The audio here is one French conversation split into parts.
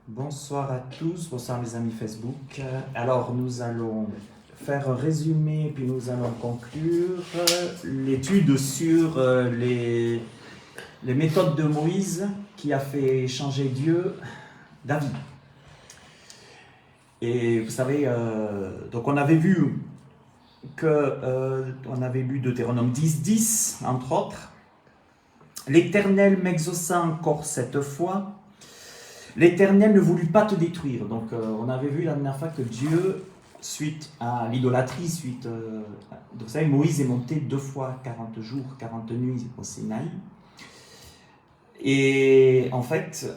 Bonsoir à tous, bonsoir mes amis Facebook. Alors nous allons faire un résumé puis nous allons conclure l'étude sur les méthodes de Moïse qui a fait changer Dieu d'avis. Et vous savez, donc on avait vu on avait lu Deutéronome 10, entre autres. L'Éternel m'exauça encore cette fois. L'Éternel ne voulut pas te détruire. Donc, on avait vu la dernière fois que Dieu, suite à l'idolâtrie, vous savez, Moïse est monté 2 fois 40 jours, 40 nuits au Sinaï. Et en fait,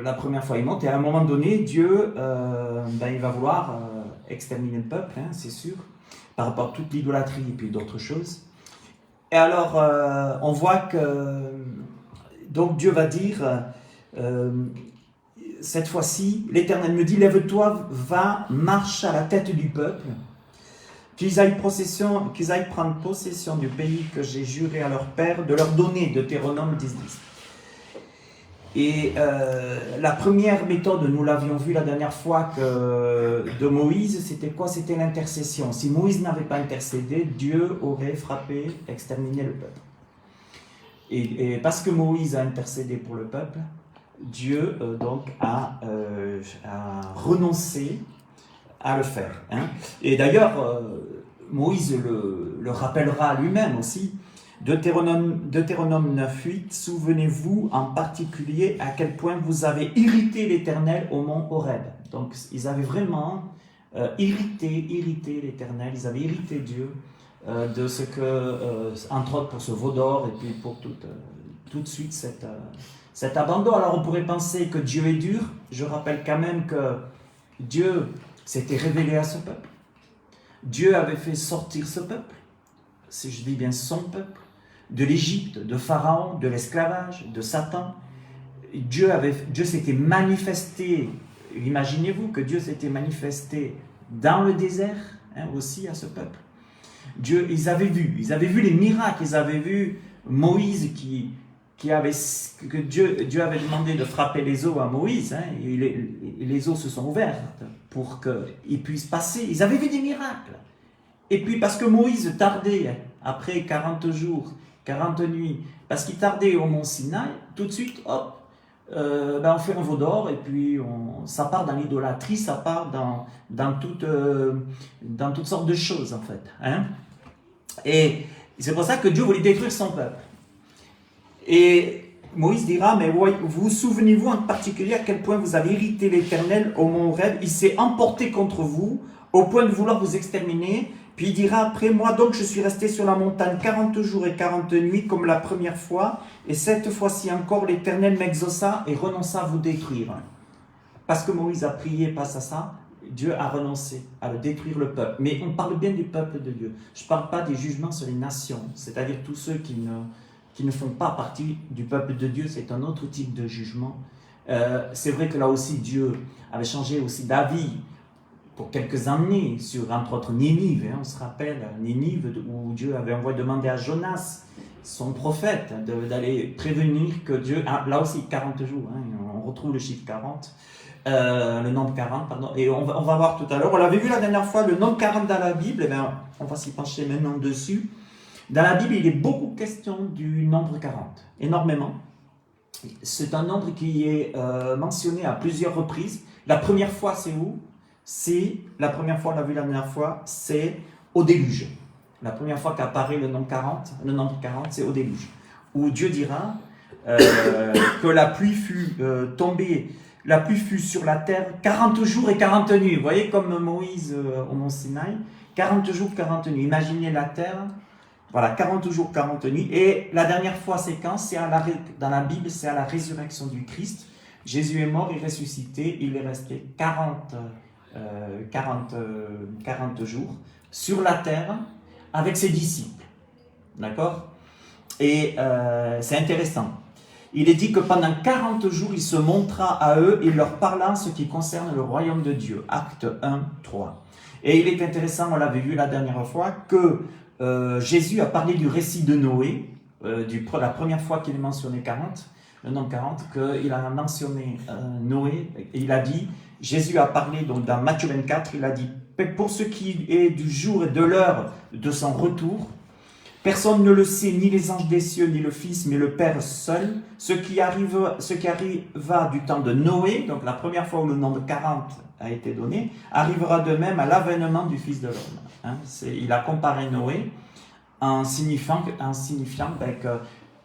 la première fois il monte, et à un moment donné, Dieu, il va vouloir exterminer le peuple, hein, c'est sûr, par rapport à toute l'idolâtrie et puis d'autres choses. Et alors, on voit que donc Dieu va dire, cette fois-ci, l'Éternel me dit, lève-toi, va, marche à la tête du peuple, qu'ils aillent prendre possession du pays que j'ai juré à leur père de leur donner, Deutéronome 10. Et la première méthode, nous l'avions vu la dernière fois de Moïse, c'était quoi? C'était l'intercession. Si Moïse n'avait pas intercédé, Dieu aurait frappé, exterminé le peuple. Et parce que Moïse a intercédé pour le peuple, Dieu donc a renoncé à le faire. Hein. Et d'ailleurs, Moïse le rappellera lui-même aussi. Deutéronome 9.8, souvenez-vous en particulier à quel point vous avez irrité l'Éternel au mont Horeb. Donc ils avaient vraiment irrité l'Éternel, ils avaient irrité Dieu de ce que, entre autres pour ce veau d'or et puis pour tout de suite cet abandon. Alors on pourrait penser que Dieu est dur. Je rappelle quand même que Dieu s'était révélé à ce peuple. Dieu avait fait sortir ce peuple, si je dis bien son peuple, de l'Égypte, de Pharaon, de l'esclavage, de Satan. Dieu s'était manifesté, imaginez-vous que Dieu s'était manifesté dans le désert, hein, aussi à ce peuple. Ils avaient vu les miracles, ils avaient vu Moïse que Dieu avait demandé de frapper les eaux à Moïse, hein, et les eaux se sont ouvertes pour qu'ils puissent passer. Ils avaient vu des miracles. Et puis parce que Moïse tardait, après 40 jours, 40 nuits, parce qu'il tardait au mont Sinaï, tout de suite, hop, on fait un veau d'or, et puis ça part dans l'idolâtrie, ça part dans toutes sortes de choses, en fait. Hein. Et c'est pour ça que Dieu voulait détruire son peuple. Et Moïse dira, mais vous souvenez-vous en particulier à quel point vous avez irrité l'Éternel au mont Horeb, il s'est emporté contre vous, au point de vouloir vous exterminer. Puis il dira après, moi donc je suis resté sur la montagne 40 jours et 40 nuits comme la première fois, et cette fois-ci encore l'Éternel m'exauça et renonça à vous détruire. Parce que Moïse a prié face à ça, Dieu a renoncé à le détruire le peuple. Mais on parle bien du peuple de Dieu. Je ne parle pas des jugements sur les nations, c'est-à-dire tous ceux qui ne font pas partie du peuple de Dieu, c'est un autre type de jugement. C'est vrai que là aussi Dieu avait changé aussi d'avis pour quelques années sur, entre autres, Ninive. Hein, on se rappelle, Ninive, où Dieu avait demander à Jonas, son prophète, d'aller prévenir que Dieu... là aussi, 40 jours, hein, on retrouve le chiffre 40, le nombre 40, pardon, et on va voir tout à l'heure. On l'avait vu la dernière fois, le nombre 40 dans la Bible, et bien, on va s'y pencher maintenant dessus. Dans la Bible, il est beaucoup question du nombre 40, énormément. C'est un nombre qui est mentionné à plusieurs reprises. La première fois, c'est où? La première fois, on l'a vu la dernière fois, c'est au déluge. La première fois qu'apparaît le nombre 40, c'est au déluge. Où Dieu dira que la pluie fut tombée, la pluie fut sur la terre 40 jours et 40 nuits. Vous voyez comme Moïse au mont Sinaï, 40 jours, 40 nuits. Imaginez la terre, voilà, 40 jours, 40 nuits. Et la dernière fois, c'est quand? Dans la Bible, c'est à la résurrection du Christ. Jésus est mort, il est ressuscité, il est resté 40 jours sur la terre avec ses disciples. D'accord? Et c'est intéressant. Il est dit que pendant 40 jours, il se montra à eux et leur parla en ce qui concerne le royaume de Dieu. Acte 1, 3. Et il est intéressant, on l'avait vu la dernière fois, que Jésus a parlé du récit de Noé, la première fois qu'il est mentionné 40, le nombre 40, qu'il a mentionné Noé, et il a dit, Jésus a parlé donc dans Matthieu 24, il a dit, pour ce qui est du jour et de l'heure de son retour, personne ne le sait, ni les anges des cieux, ni le Fils, mais le Père seul. Ce qui arriva du temps de Noé, donc la première fois où le nombre 40 a été donné, arrivera de même à l'avènement du Fils de l'homme. Hein, il a comparé Noé en signifiant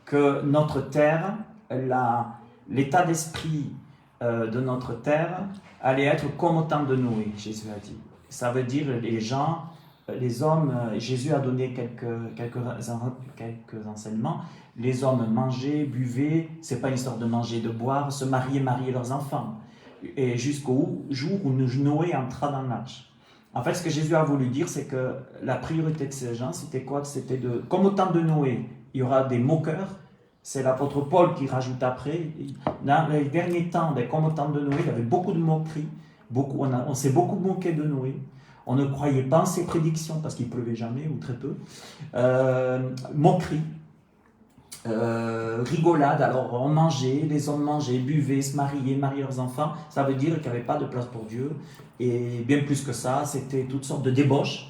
que notre terre, l'état d'esprit de notre terre allait être comme au temps de Noé, Jésus a dit. Ça veut dire les hommes, Jésus a donné quelques enseignements. Les hommes mangeaient, buvaient, c'est pas une histoire de manger, de boire, se marier leurs enfants. Et jusqu'au jour où Noé entra dans l'arche. En fait, ce que Jésus a voulu dire, c'est que la priorité de ces gens, c'était quoi? C'était comme au temps de Noé, il y aura des moqueurs. C'est l'apôtre Paul qui rajoute après. Dans les derniers temps, comme au temps de Noé, il y avait beaucoup de moqueries. On s'est beaucoup moqué de Noé. On ne croyait pas en ses prédictions parce qu'il pleuvait jamais ou très peu. Moqueries. Rigolade, alors on mangeait, les hommes mangeaient, buvaient, se mariaient leurs enfants, ça veut dire qu'il n'y avait pas de place pour Dieu, et bien plus que ça, c'était toutes sortes de débauches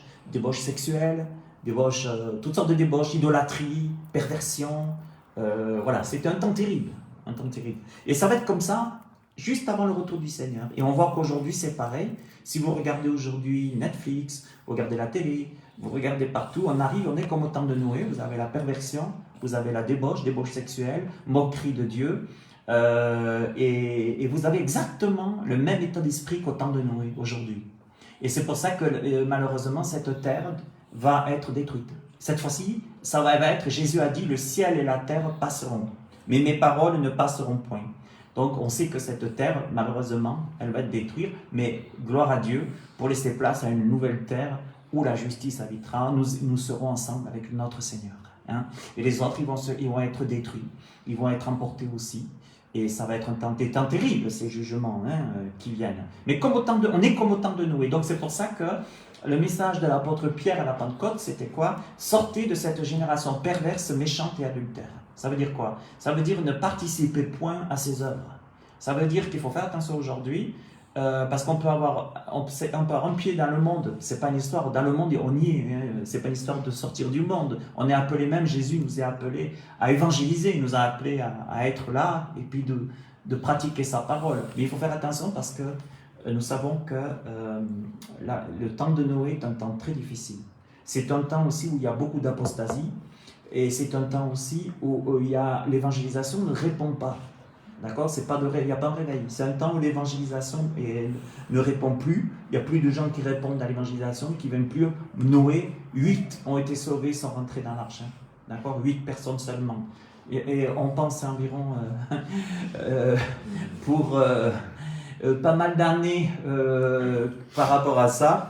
sexuelles, toutes sortes de débauches, idolâtrie, perversion, voilà, c'était un temps terrible, et ça va être comme ça, juste avant le retour du Seigneur, et on voit qu'aujourd'hui c'est pareil. Si vous regardez aujourd'hui Netflix, vous regardez la télé, vous regardez partout, on est comme au temps de Noé, vous avez la perversion, vous avez la débauche sexuelle, moquerie de Dieu, et vous avez exactement le même état d'esprit qu'au temps de Noé aujourd'hui. Et c'est pour ça que malheureusement cette terre va être détruite. Cette fois-ci, ça va être, Jésus a dit, le ciel et la terre passeront, mais mes paroles ne passeront point. Donc on sait que cette terre, malheureusement, elle va être détruite, mais gloire à Dieu pour laisser place à une nouvelle terre où la justice habitera, nous serons ensemble avec notre Seigneur. Hein? Et les autres, ils vont être détruits, ils vont être emportés aussi, et ça va être des temps terribles, ces jugements qui viennent. Mais on est comme au temps de Noé, donc c'est pour ça que le message de l'apôtre Pierre à la Pentecôte, c'était quoi? Sortez de cette génération perverse, méchante et adultère. Ça veut dire quoi? Ça veut dire ne participez point à ses œuvres. Ça veut dire qu'il faut faire attention aujourd'hui, parce qu'on peut avoir un pied dans le monde. C'est pas une histoire, dans le monde on y est, c'est pas une histoire de sortir du monde. On est appelé, même Jésus nous a appelés à évangéliser, il nous a appelés à être là et puis de pratiquer sa parole. Mais il faut faire attention parce que nous savons que le temps de Noé est un temps très difficile. C'est un temps aussi où il y a beaucoup d'apostasie, et c'est un temps aussi où l'évangélisation ne répond pas. D'accord? Il n'y a pas de réveil. C'est un temps où l'évangélisation ne répond plus. Il n'y a plus de gens qui répondent à l'évangélisation, qui ne viennent plus. Noé, 8 ont été sauvés sans rentrer dans l'arche. D'accord? 8 personnes seulement. Et on pense environ pour pas mal d'années par rapport à ça.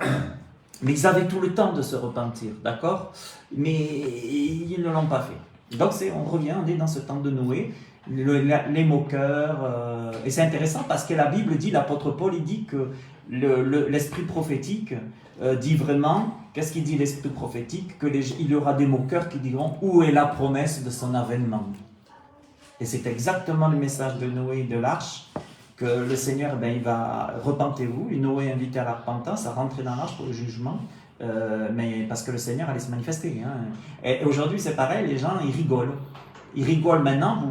Mais ils avaient tout le temps de se repentir, d'accord? Mais ils ne l'ont pas fait. Donc on est dans ce temps de Noé, les moqueurs, et c'est intéressant parce que la Bible dit, l'apôtre Paul, il dit que l'esprit prophétique dit vraiment, qu'est-ce qu'il dit l'esprit prophétique? Il y aura des moqueurs qui diront, où est la promesse de son avènement? Et c'est exactement le message de Noé et de l'arche, que le Seigneur, il va, repentez-vous, et Noé est invité à la repentance, à rentrer dans l'arche pour le jugement, mais parce que le Seigneur allait se manifester. Hein. Et aujourd'hui, c'est pareil, les gens, ils rigolent. Ils rigolent maintenant,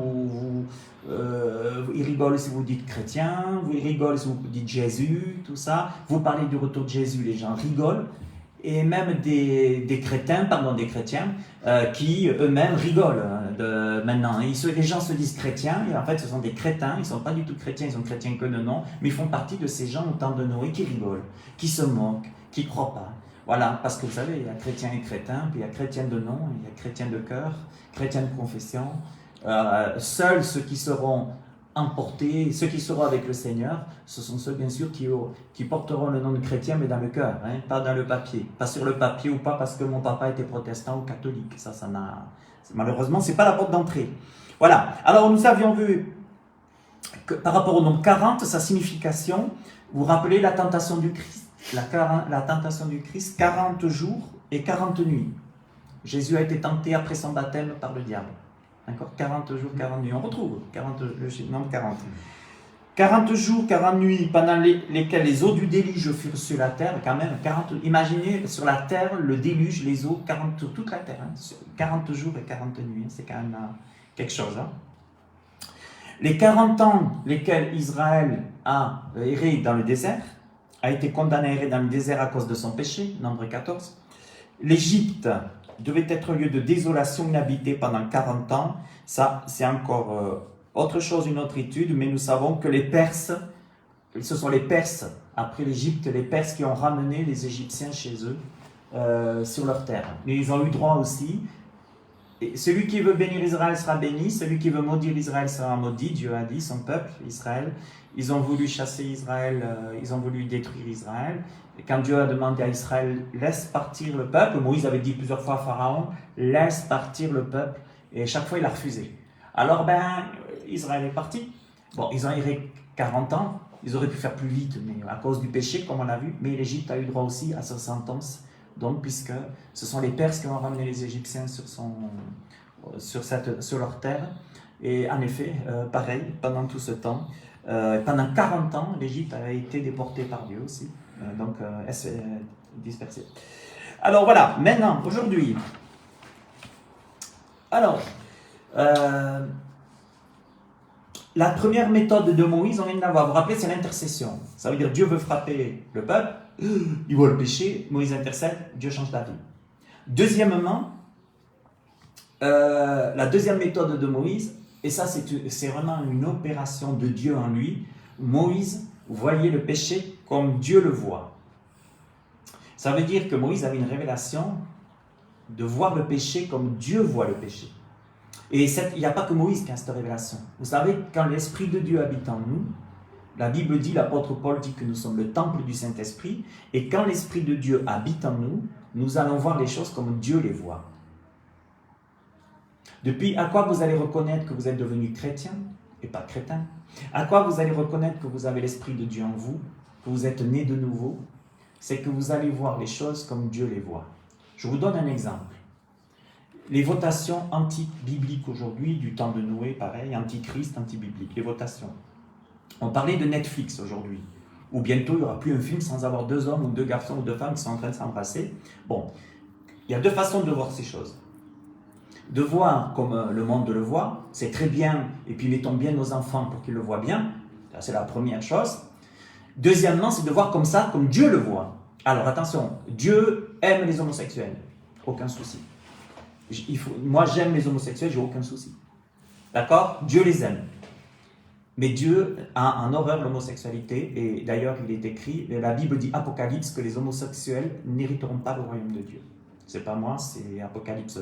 ils rigolent si vous dites chrétien, ils rigolent si vous dites Jésus, tout ça. Vous parlez du retour de Jésus, les gens rigolent. Et même des chrétiens qui eux-mêmes rigolent maintenant. Les gens se disent chrétiens, et en fait ce sont des crétins, ils ne sont pas du tout chrétiens, ils sont chrétiens que de nom, mais ils font partie de ces gens au temps de Noé qui rigolent, qui se moquent, qui ne croient pas. Voilà, parce que vous savez, il y a chrétiens et crétins, puis il y a chrétiens de nom, il y a chrétiens de cœur, chrétiens de confession. Seuls ceux qui seront emportés, ceux qui seront avec le Seigneur, ce sont ceux bien sûr qui porteront le nom de chrétien, mais dans le cœur, pas dans le papier. Pas sur le papier ou pas parce que mon papa était protestant ou catholique. Malheureusement, ce n'est pas la porte d'entrée. Voilà, alors nous avions vu que par rapport au nombre 40, sa signification, vous vous rappelez la tentation du Christ, la tentation du Christ, 40 jours et 40 nuits. Jésus a été tenté après son baptême par le diable. D'accord, 40 jours, 40 nuits. On retrouve le nombre 40. 40 jours, 40 nuits pendant lesquels les eaux du déluge furent sur la terre, quand même, 40, imaginez sur la terre, le déluge, les eaux, 40, sur toute la terre, 40 jours et 40 nuits, c'est quand même quelque chose. Les 40 ans lesquels Israël a erré dans le désert, a été condamné à errer dans le désert à cause de son péché, Nombre 14. L'Égypte devait être un lieu de désolation inhabité pendant 40 ans, ça c'est encore autre chose, une autre étude, mais nous savons que les Perses, ce sont les Perses, après l'Égypte, les Perses qui ont ramené les Égyptiens chez eux, sur leur terre. Mais ils ont eu droit aussi. Et celui qui veut bénir Israël sera béni, celui qui veut maudire Israël sera maudit. Dieu a dit, son peuple, Israël. Ils ont voulu chasser Israël, ils ont voulu détruire Israël. Et quand Dieu a demandé à Israël, laisse partir le peuple, Moïse avait dit plusieurs fois à Pharaon, laisse partir le peuple. Et chaque fois, il a refusé. Alors, Israël est parti. Bon, ils ont erré 40 ans. Ils auraient pu faire plus vite, mais à cause du péché, comme on l'a vu. Mais l'Égypte a eu droit aussi à sa sentence. Donc, puisque ce sont les Perses qui ont ramené les Égyptiens sur leur terre. Et en effet, pareil, pendant tout ce temps, pendant 40 ans, l'Égypte a été déportée par Dieu aussi. Donc, elle s'est dispersée. Alors voilà, maintenant, aujourd'hui. Alors, la première méthode de Moïse, on vient de la voir. Vous vous rappelez, c'est l'intercession. Ça veut dire Dieu veut frapper le peuple, il voit le péché, Moïse intercède, Dieu change d'avis. Deuxièmement, la deuxième méthode de Moïse, et ça c'est vraiment une opération de Dieu en lui, Moïse voyait le péché comme Dieu le voit. Ça veut dire que Moïse avait une révélation de voir le péché comme Dieu voit le péché. Et il n'y a pas que Moïse qui a cette révélation. Vous savez, quand l'Esprit de Dieu habite en nous, la Bible dit, l'apôtre Paul dit que nous sommes le temple du Saint-Esprit, et quand l'Esprit de Dieu habite en nous, nous allons voir les choses comme Dieu les voit. Depuis, à quoi vous allez reconnaître que vous êtes devenu chrétien et pas crétin? À quoi vous allez reconnaître que vous avez l'Esprit de Dieu en vous, que vous êtes né de nouveau? C'est que vous allez voir les choses comme Dieu les voit. Je vous donne un exemple. Les votations anti-bibliques aujourd'hui, du temps de Noé, pareil, anti-Christ, anti-biblique, les votations. On parlait de Netflix aujourd'hui, où bientôt il n'y aura plus un film sans avoir 2 hommes ou 2 garçons ou 2 femmes qui sont en train de s'embrasser. Bon, il y a 2 façons de voir ces choses. De voir comme le monde le voit, c'est très bien, et puis mettons bien nos enfants pour qu'ils le voient bien, c'est la première chose. Deuxièmement, c'est de voir comme ça, comme Dieu le voit. Alors attention, Dieu aime les homosexuels, aucun souci. Moi j'aime les homosexuels, j'ai aucun souci. D'accord? Dieu les aime. Mais Dieu a en horreur l'homosexualité, et d'ailleurs il est écrit, la Bible dit Apocalypse, que les homosexuels n'hériteront pas le royaume de Dieu. C'est pas moi, c'est Apocalypse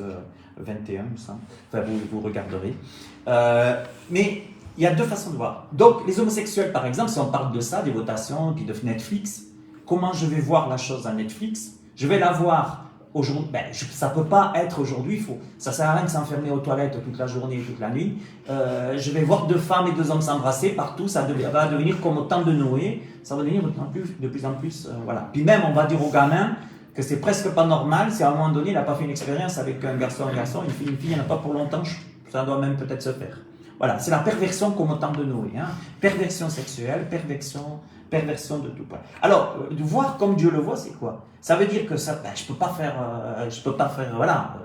21, ça. Enfin, vous regarderez. Mais il y a 2 façons de voir. Donc, les homosexuels, par exemple, si on parle de ça, des votations, puis de Netflix, comment je vais voir la chose à Netflix? Je vais la voir aujourd'hui. Ça ne peut pas être aujourd'hui. Ça ne sert à rien de s'enfermer aux toilettes toute la journée et toute la nuit. Je vais voir 2 femmes et 2 hommes s'embrasser partout. Ça va devenir comme au temps de Noé. Ça va devenir de plus en plus. Voilà. Puis même, on va dire aux gamins que c'est presque pas normal si à un moment donné il n'a pas fait une expérience avec un garçon, une fille, il n'y en a pas pour longtemps, ça doit même peut-être se faire. Voilà, c'est la perversion comme au temps de Noé. Perversion sexuelle, perversion de tout point. Alors, de voir comme Dieu le voit, c'est quoi? Ça veut dire que ça, je peux pas faire, voilà.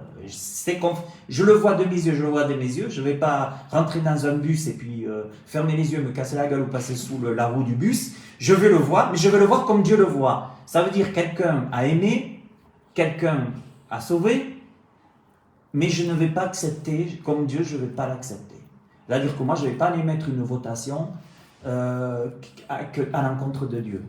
Je le vois de mes yeux, je le vois de mes yeux. Je ne vais pas rentrer dans un bus et puis fermer les yeux, me casser la gueule ou passer sous la roue du bus. Je vais le voir, mais je vais le voir comme Dieu le voit. Ça veut dire quelqu'un a aimé, quelqu'un a sauvé, mais je ne vais pas accepter, comme Dieu, je ne vais pas l'accepter. C'est-à-dire que moi, je ne vais pas aller mettre une votation à l'encontre de Dieu.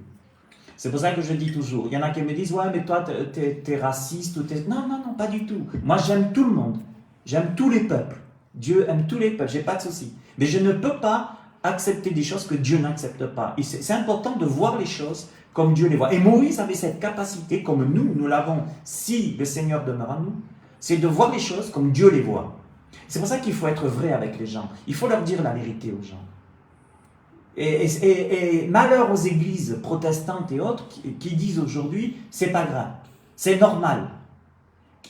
C'est pour ça que je dis toujours, il y en a qui me disent, ouais, mais toi, t'es raciste. Non, pas du tout. Moi, j'aime tout le monde. J'aime tous les peuples. Dieu aime tous les peuples, j'ai pas de souci. Mais je ne peux pas accepter des choses que Dieu n'accepte pas. Et c'est important de voir les choses comme Dieu les voit. Et Moïse avait cette capacité, comme nous l'avons, si le Seigneur demeure en nous, c'est de voir les choses comme Dieu les voit. C'est pour ça qu'il faut être vrai avec les gens. Il faut leur dire la vérité aux gens. Et malheur aux églises protestantes et autres qui disent aujourd'hui, c'est pas grave, c'est normal.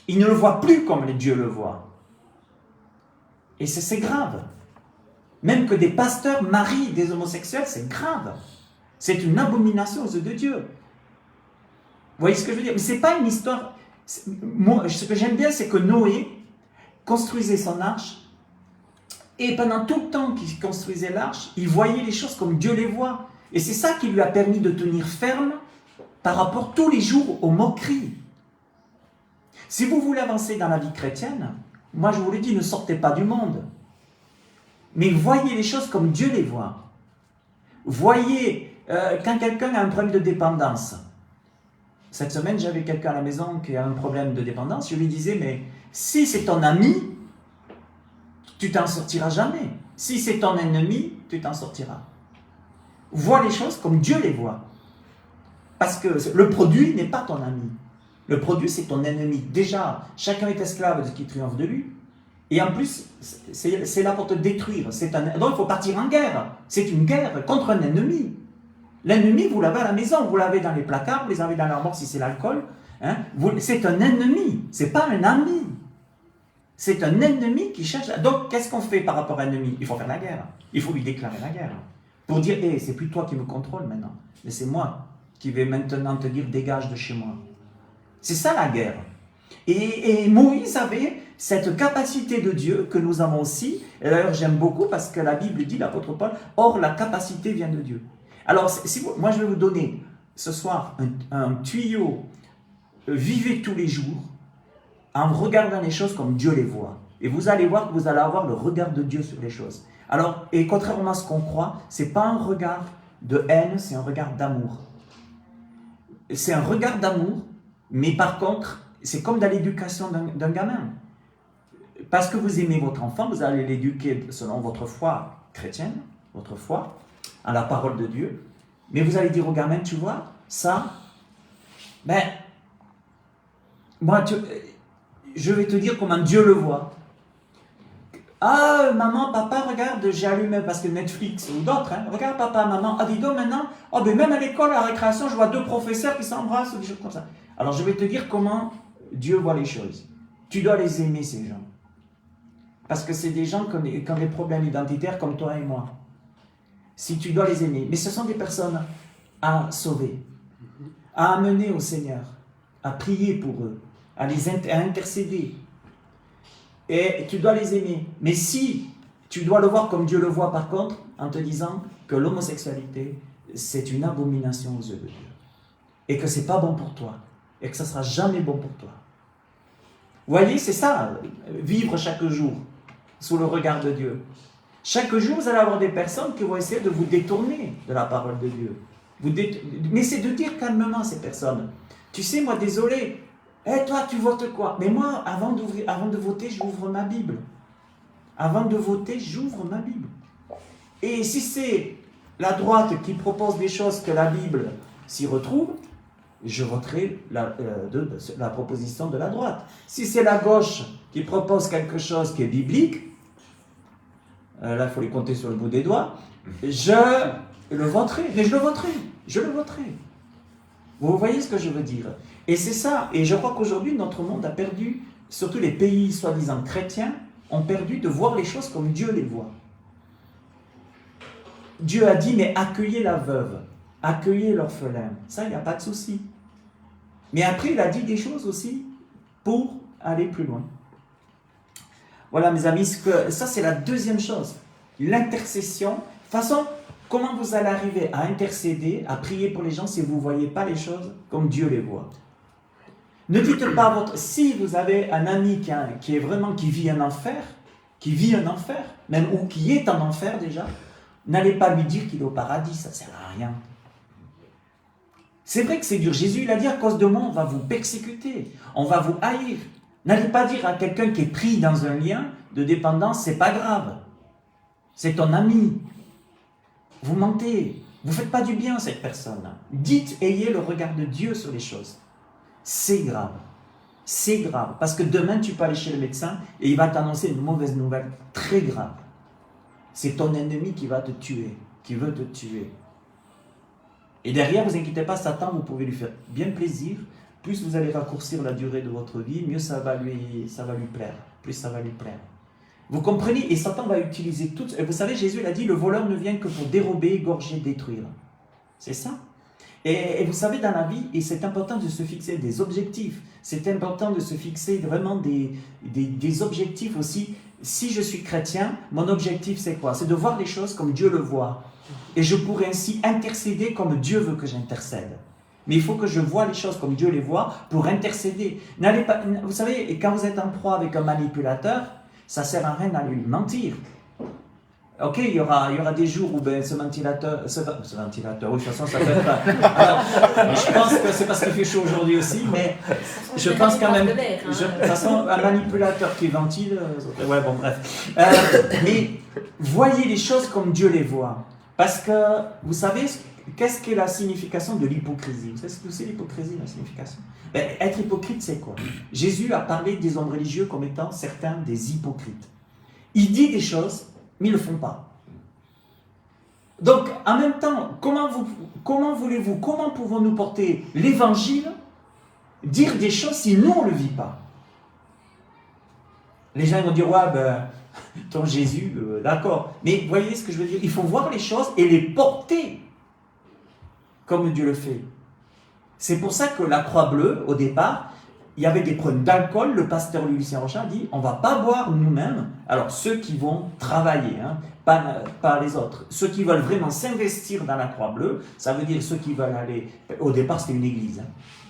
Ils ne le voient plus comme Dieu le voit. Et c'est grave. Même que des pasteurs marient des homosexuels, c'est grave. C'est une abomination aux yeux de Dieu. Vous voyez ce que je veux dire? Mais ce n'est pas une histoire... Moi, ce que j'aime bien, c'est que Noé construisait son arche, et pendant tout le temps qu'il construisait l'arche, il voyait les choses comme Dieu les voit. Et c'est ça qui lui a permis de tenir ferme par rapport tous les jours aux moqueries. Si vous voulez avancer dans la vie chrétienne, moi je vous le dis, ne sortez pas du monde. Mais voyez les choses comme Dieu les voit. Voyez, quand quelqu'un a un problème de dépendance. Cette semaine, j'avais quelqu'un à la maison qui a un problème de dépendance. Je lui disais, mais si c'est ton ami, tu t'en sortiras jamais. Si c'est ton ennemi, tu t'en sortiras. Vois les choses comme Dieu les voit. Parce que le produit n'est pas ton ami. Le produit, c'est ton ennemi. Déjà, chacun est esclave de ce qui triomphe de lui. Et en plus, c'est là pour te détruire. Donc, il faut partir en guerre. C'est une guerre contre un ennemi. L'ennemi, vous l'avez à la maison, vous l'avez dans les placards, vous les avez dans l'armoire si c'est l'alcool. Hein? C'est un ennemi, c'est pas un ami. C'est un ennemi qui cherche... Donc, qu'est-ce qu'on fait par rapport à un ennemi? Il faut faire la guerre. Il faut lui déclarer la guerre. Pour dire, hey, c'est plus toi qui me contrôle maintenant, mais c'est moi qui vais maintenant te dire, dégage de chez moi. C'est ça la guerre. Et Moïse avait cette capacité de Dieu que nous avons aussi. Et d'ailleurs, j'aime beaucoup parce que la Bible dit, l'apôtre Paul, or la capacité vient de Dieu. Alors, moi je vais vous donner ce soir un tuyau. Vivez tous les jours en regardant les choses comme Dieu les voit. Et vous allez voir que vous allez avoir le regard de Dieu sur les choses. Alors, et contrairement à ce qu'on croit, ce n'est pas un regard de haine, c'est un regard d'amour. C'est un regard d'amour, mais par contre, c'est comme dans l'éducation d'un gamin. Parce que vous aimez votre enfant, vous allez l'éduquer selon votre foi chrétienne, votre foi, à la parole de Dieu. Mais vous allez dire au gamin, tu vois, ça, ben, moi, je vais te dire comment Dieu le voit. Ah, maman, papa, regarde, j'ai allumé, parce que Netflix ou d'autres, hein, regarde papa, maman, ah dis donc maintenant, oh, ben même à l'école, à la récréation, je vois 2 professeurs qui s'embrassent ou des choses comme ça. Alors je vais te dire comment Dieu voit les choses. Tu dois les aimer, ces gens. Parce que c'est des gens qui ont des problèmes identitaires comme toi et moi. Si tu dois les aimer. Mais ce sont des personnes à sauver, à amener au Seigneur, à prier pour eux, à intercéder. Et tu dois les aimer. Mais si tu dois le voir comme Dieu le voit par contre, en te disant que l'homosexualité, c'est une abomination aux yeux de Dieu. Et que c'est pas bon pour toi. Et que ça sera jamais bon pour toi. Vous voyez, c'est ça, vivre chaque jour sous le regard de Dieu. Chaque jour, vous allez avoir des personnes qui vont essayer de vous détourner de la parole de Dieu. Mais c'est de dire calmement à ces personnes, tu sais, moi, désolé, toi, tu votes quoi? Mais moi, avant de voter, j'ouvre ma Bible. Avant de voter, j'ouvre ma Bible. Et si c'est la droite qui propose des choses que la Bible s'y retrouve, je voterai la proposition de la droite. Si c'est la gauche qui propose quelque chose qui est biblique, là, il faut les compter sur le bout des doigts, je le voterai. Mais je le voterai. Vous voyez ce que je veux dire? Et c'est ça. Et je crois qu'aujourd'hui, notre monde a perdu, surtout les pays soi-disant chrétiens, ont perdu de voir les choses comme Dieu les voit. Dieu a dit, mais accueillez la veuve, accueillez l'orphelin. Ça, il n'y a pas de souci. Mais après, il a dit des choses aussi pour aller plus loin. Voilà, mes amis, ça, c'est la deuxième chose. L'intercession. De toute façon, comment vous allez arriver à intercéder, à prier pour les gens si vous ne voyez pas les choses comme Dieu les voit? Ne dites pas si vous avez un ami qui vit un enfer, même ou qui est en enfer déjà, n'allez pas lui dire qu'il est au paradis, ça ne sert à rien. C'est vrai que c'est dur. Jésus, il a dit, à cause de moi, on va vous persécuter, on va vous haïr. N'allez pas dire à quelqu'un qui est pris dans un lien de dépendance, c'est pas grave. C'est ton ami. Vous mentez. Vous ne faites pas du bien à cette personne. Dites, ayez le regard de Dieu sur les choses. C'est grave. C'est grave. Parce que demain, tu peux aller chez le médecin et il va t'annoncer une mauvaise nouvelle très grave. C'est ton ennemi qui va te tuer, qui veut te tuer. Et derrière, ne vous inquiétez pas, Satan, vous pouvez lui faire bien plaisir. Plus vous allez raccourcir la durée de votre vie, mieux ça va lui plaire. Plus ça va lui plaire. Vous comprenez? Et Satan va utiliser tout. Vous savez, Jésus l'a dit, le voleur ne vient que pour dérober, égorger, détruire. C'est ça. Et vous savez, dans la vie, et c'est important de se fixer des objectifs. C'est important de se fixer vraiment des objectifs aussi. Si je suis chrétien, mon objectif c'est quoi? C'est de voir les choses comme Dieu le voit. Et je pourrais ainsi intercéder comme Dieu veut que j'intercède. Mais il faut que je vois les choses comme Dieu les voit pour intercéder. N'allez pas, vous savez, quand vous êtes en proie avec un manipulateur, ça ne sert à rien d'aller lui mentir. Ok, il y aura des jours où ce ventilateur, oui, de toute façon, ça peut être. Alors, je pense que c'est parce qu'il fait chaud aujourd'hui aussi, mais je pense quand même. De toute façon, un manipulateur qui ventile. Ouais, bon, bref. Mais voyez les choses comme Dieu les voit. Parce que, vous savez, qu'est-ce qu'est la signification de l'hypocrisie? Vous savez ce que c'est l'hypocrisie, la signification? Être hypocrite, c'est quoi? Jésus a parlé des hommes religieux comme étant certains des hypocrites. Il dit des choses, mais ils ne le font pas. Donc, en même temps, comment pouvons-nous porter l'évangile, dire des choses si nous, on ne le vit pas? Les gens vont dire, ouais, ton Jésus, d'accord. Mais voyez ce que je veux dire? Il faut voir les choses et les porter comme Dieu le fait. C'est pour ça que la Croix Bleue, au départ, il y avait des problèmes d'alcool. Le pasteur Lucien Rochard dit, on ne va pas boire nous-mêmes. Alors, ceux qui vont travailler, pas les autres. Ceux qui veulent vraiment s'investir dans la Croix Bleue, ça veut dire ceux qui veulent aller... Au départ, c'était une église.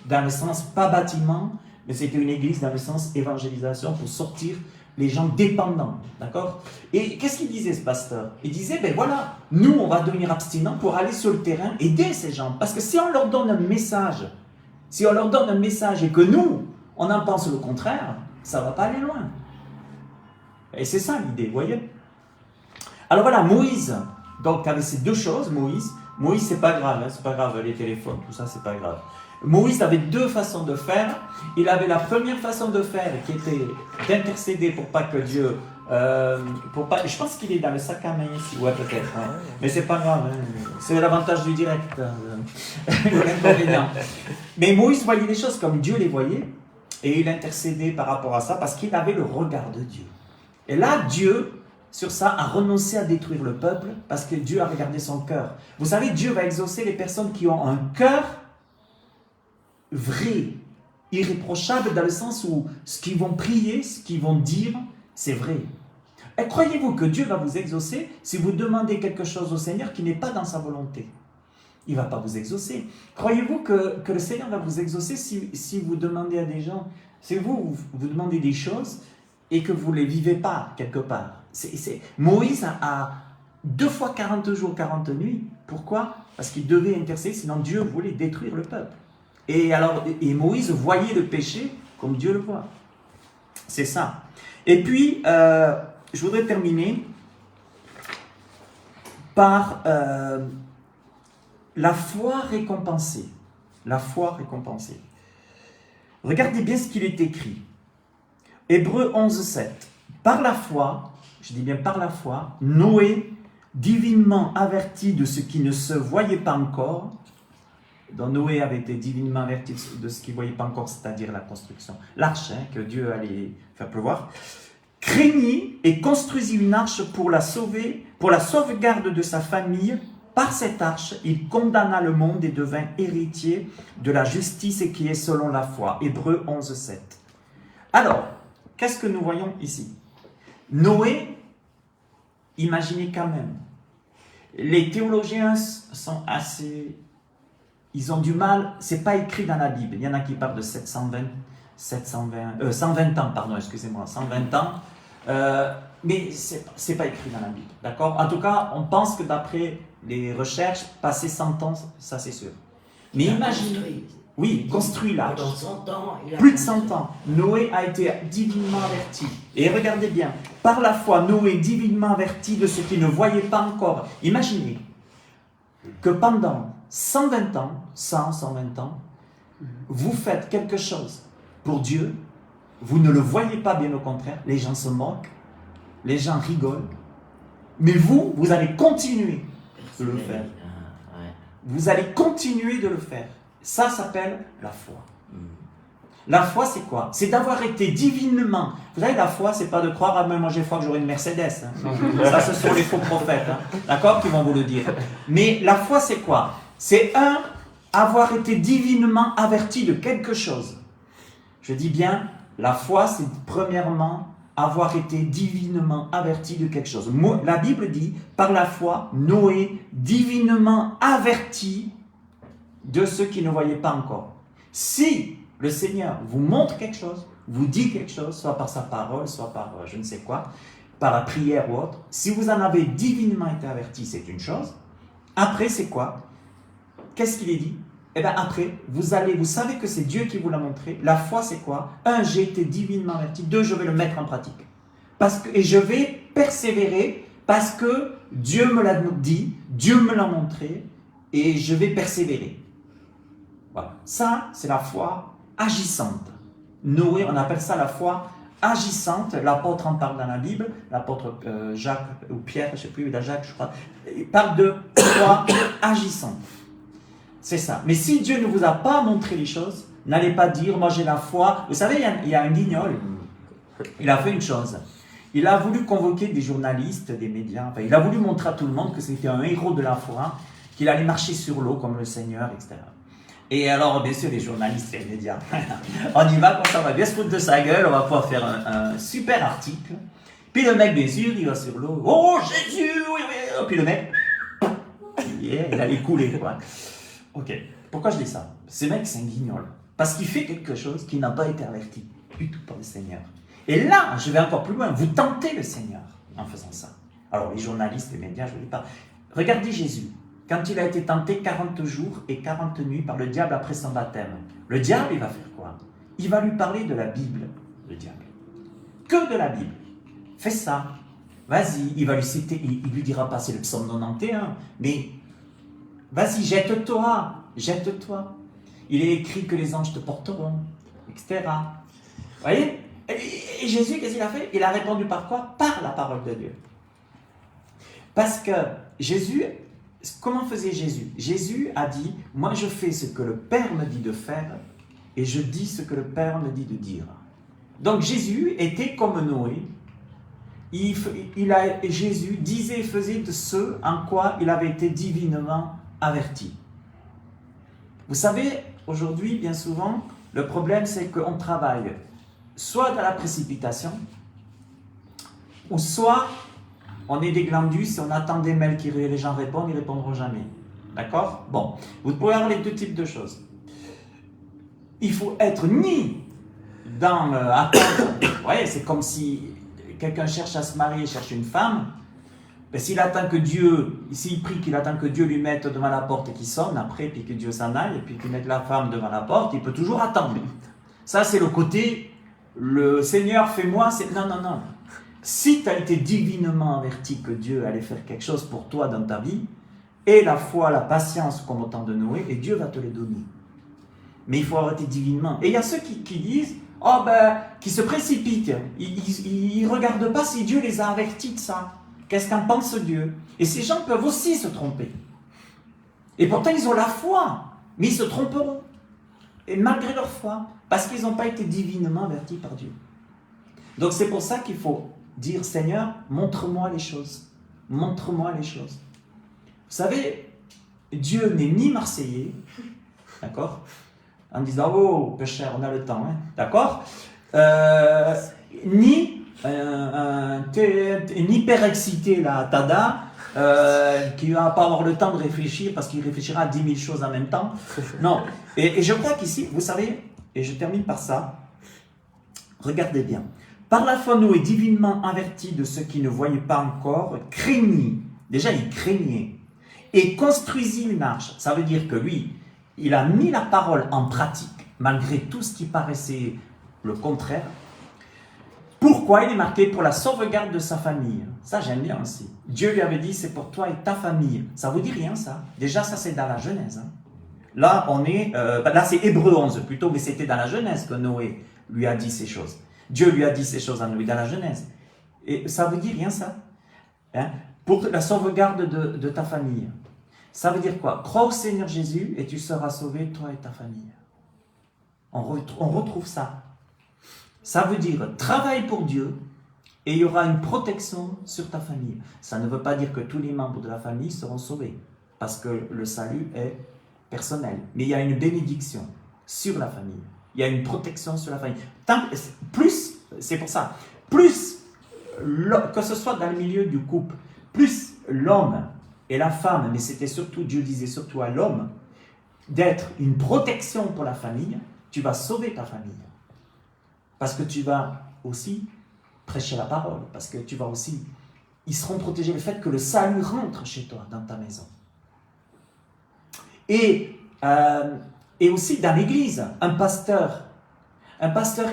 Dans le sens, pas bâtiment, mais c'était une église dans le sens évangélisation pour sortir les gens dépendants, d'accord? Et qu'est-ce qu'il disait ce pasteur? Il disait, voilà, nous on va devenir abstinents pour aller sur le terrain, aider ces gens. Parce que si on leur donne un message, et que nous, on en pense le contraire, ça ne va pas aller loin. Et c'est ça l'idée, vous voyez? Alors voilà, Moïse, donc avec ces deux choses, Moïse c'est pas grave, c'est pas grave, les téléphones, tout ça c'est pas grave. Moïse avait deux façons de faire. Il avait la première façon de faire qui était d'intercéder pour pas que Dieu... je pense qu'il est dans le sac à main ici, ouais peut-être. Hein. Mais c'est pas grave, hein. C'est l'avantage du direct, l'inconvénient. Mais Moïse voyait les choses comme Dieu les voyait et il intercédait par rapport à ça parce qu'il avait le regard de Dieu. Et là, Dieu, sur ça, a renoncé à détruire le peuple parce que Dieu a regardé son cœur. Vous savez, Dieu va exaucer les personnes qui ont un cœur vrai, irréprochable dans le sens où ce qu'ils vont prier, ce qu'ils vont dire, c'est vrai. Et croyez-vous que Dieu va vous exaucer si vous demandez quelque chose au Seigneur qui n'est pas dans sa volonté? Il ne va pas vous exaucer. Croyez-vous que le Seigneur va vous exaucer si vous demandez à des gens, si vous demandez des choses et que vous ne les vivez pas quelque part? Moïse a 2 fois 40 jours, 40 nuits. Pourquoi? Parce qu'il devait intercéder, sinon Dieu voulait détruire le peuple. Et Moïse voyait le péché comme Dieu le voit. C'est ça. Et puis, je voudrais terminer par la foi récompensée. La foi récompensée. Regardez bien ce qu'il est écrit. Hébreux 11:7. Par la foi, je dis bien par la foi, Noé, divinement averti de ce qui ne se voyait pas encore, dont Noé avait été divinement averti de ce qu'il ne voyait pas encore, c'est-à-dire la construction, l'arche, que Dieu allait faire pleuvoir, craignit et construisit une arche pour la sauvegarde de sa famille. Par cette arche, il condamna le monde et devint héritier de la justice qui est selon la foi. Hébreux 11:7. Alors, qu'est-ce que nous voyons ici? Noé, imaginez quand même, les théologiens sont assez... Ils ont du mal, c'est pas écrit dans la Bible. Il y en a qui parlent de 120 ans, pardon, excusez-moi, 120 ans. Mais c'est pas écrit dans la Bible, d'accord? En tout cas, on pense que d'après les recherches, passer 100 ans, ça c'est sûr. Mais imaginez, oui, construit l'arche. Pendant 100 ans, Plus de 100 ans. Noé a été divinement averti. Et regardez bien, par la foi, Noé divinement averti de ce qu'il ne voyait pas encore. Imaginez que pendant 120 ans, 120 ans, vous faites quelque chose pour Dieu, vous ne le voyez pas, bien au contraire, les gens se moquent, les gens rigolent, mais vous allez continuer de le faire. Vous allez continuer de le faire. Ça s'appelle la foi. La foi, c'est quoi? C'est d'avoir été divinement. Vous savez, la foi, c'est pas de croire, ah, mais moi j'ai foi que j'aurai une Mercedes. Hein. Non, ça, ce sont les faux prophètes, hein, d'accord, qui vont vous le dire. Mais la foi, c'est quoi? C'est avoir été divinement averti de quelque chose. Je dis bien, la foi, c'est premièrement avoir été divinement averti de quelque chose. La Bible dit, par la foi, Noé, divinement averti de ceux qui ne voyaient pas encore. Si le Seigneur vous montre quelque chose, vous dit quelque chose, soit par sa parole, soit par je ne sais quoi, par la prière ou autre, si vous en avez divinement été averti, c'est une chose. Après, c'est quoi? Qu'est-ce qu'il est dit? Eh bien après, vous savez que c'est Dieu qui vous l'a montré. La foi, c'est quoi? 1, j'ai été divinement averti. 2, je vais le mettre en pratique. Et je vais persévérer parce que Dieu me l'a dit, Dieu me l'a montré, et je vais persévérer. Voilà. Ça, c'est la foi agissante. Noé, on appelle ça la foi agissante. L'apôtre en parle dans la Bible. L'apôtre Jacques ou Pierre, je ne sais plus, Jacques, je crois, il parle de foi agissante. C'est ça. Mais si Dieu ne vous a pas montré les choses, n'allez pas dire, moi j'ai la foi. Vous savez, il y a un guignol. Il a fait une chose. Il a voulu convoquer des journalistes, des médias. Enfin, il a voulu montrer à tout le monde que c'était un héros de la foi, qu'il allait marcher sur l'eau comme le Seigneur, etc. Et alors, bien sûr, les journalistes et les médias, on y va comme ça, on va bien se foutre de sa gueule, on va pouvoir faire un super article. Puis le mec, bien sûr, il va sur l'eau. Oh, Jésus, oui, oui. Puis le mec, il allait couler, quoi. Ok, pourquoi je dis ça? Ce mec, c'est un guignol. Parce qu'il fait quelque chose qui n'a pas été averti du tout par le Seigneur. Et là, je vais encore plus loin. Vous tentez le Seigneur en faisant ça. Alors, les journalistes, les médias, je ne dis pas. Regardez Jésus. Quand il a été tenté 40 jours et 40 nuits par le diable après son baptême. Le diable, il va faire quoi? Il va lui parler de la Bible, le diable. Que de la Bible. Fais ça. Vas-y. Il va lui citer, il lui dira pas, c'est le psaume 91, mais vas-y, jette-toi, jette-toi. Il est écrit que les anges te porteront, etc. Vous voyez? Et Jésus, qu'est-ce qu'il a fait? Il a répondu par quoi? Par la parole de Dieu. Parce que Jésus, comment faisait Jésus? Jésus a dit, moi je fais ce que le Père me dit de faire et je dis ce que le Père me dit de dire. Donc Jésus était comme Noé. Jésus disait et faisait de ce en quoi il avait été divinement averti. Vous savez, aujourd'hui, bien souvent, le problème c'est qu'on travaille soit dans la précipitation, ou soit on est des glandus, on attend des mails qui les gens répondent, ils ne répondront jamais. D'accord? Bon, vous pouvez avoir les deux types de choses. Il faut être ni dans attendre. Vous voyez, c'est comme si quelqu'un cherche à se marier, cherche une femme. Mais s'il attend que Dieu, s'il prie qu'il attend que Dieu lui mette devant la porte et qu'il sonne après, puis que Dieu s'en aille, et puis qu'il mette la femme devant la porte, il peut toujours attendre. Ça, c'est le côté, le Seigneur, fais-moi, c'est... Non, non, non. Si tu as été divinement averti que Dieu allait faire quelque chose pour toi dans ta vie, et la foi, la patience comme au temps de Noé, et Dieu va te les donner. Mais il faut arrêter divinement. Et il y a ceux qui disent, oh ben, qui se précipitent. Ils ne regardent pas si Dieu les a avertis de ça. Qu'est-ce qu'en pense Dieu? Et ces gens peuvent aussi se tromper. Et pourtant, ils ont la foi, mais ils se tromperont. Et malgré leur foi, parce qu'ils n'ont pas été divinement avertis par Dieu. Donc c'est pour ça qu'il faut dire, Seigneur, montre-moi les choses. Montre-moi les choses. Vous savez, Dieu n'est ni Marseillais, d'accord? En disant, oh, pécheur, on a le temps, hein, d'accord? Ni une hyper-excité, là, Tada, qui ne va pas avoir le temps de réfléchir parce qu'il réfléchira à 10 000 choses en même temps. Non. Et je crois qu'ici, vous savez, et je termine par ça, regardez bien. Par la foi, Noé, divinement averti de ceux qui ne voyaient pas encore, craignit, déjà il craignait, et construisit une arche. Ça veut dire que lui, il a mis la parole en pratique, malgré tout ce qui paraissait le contraire. Pourquoi? Il est marqué pour la sauvegarde de sa famille. Ça, j'aime bien aussi. Dieu lui avait dit, c'est pour toi et ta famille. Ça vous dit rien, ça? Déjà, ça, c'est dans la Genèse. Hein. Là, on est... là, c'est Hébreux 11, plutôt, mais c'était dans la Genèse que Noé lui a dit ces choses. Dieu lui a dit ces choses à Noé, dans la Genèse. Et ça vous dit rien, ça? Hein? Pour la sauvegarde de ta famille. Ça veut dire quoi? Crois au Seigneur Jésus et tu seras sauvé, toi et ta famille. on retrouve ça. Ça veut dire travaille pour Dieu et il y aura une protection sur ta famille. Ça ne veut pas dire que tous les membres de la famille seront sauvés, parce que le salut est personnel. Mais il y a une bénédiction sur la famille. Il y a une protection sur la famille. Plus, c'est pour ça, plus, que ce soit dans le milieu du couple, plus l'homme et la femme, mais c'était surtout, Dieu disait surtout à l'homme, d'être une protection pour la famille, tu vas sauver ta famille. Parce que tu vas aussi prêcher la parole, parce que tu vas aussi, ils seront protégés le fait que le salut rentre chez toi, dans ta maison. Et aussi dans l'église, un pasteur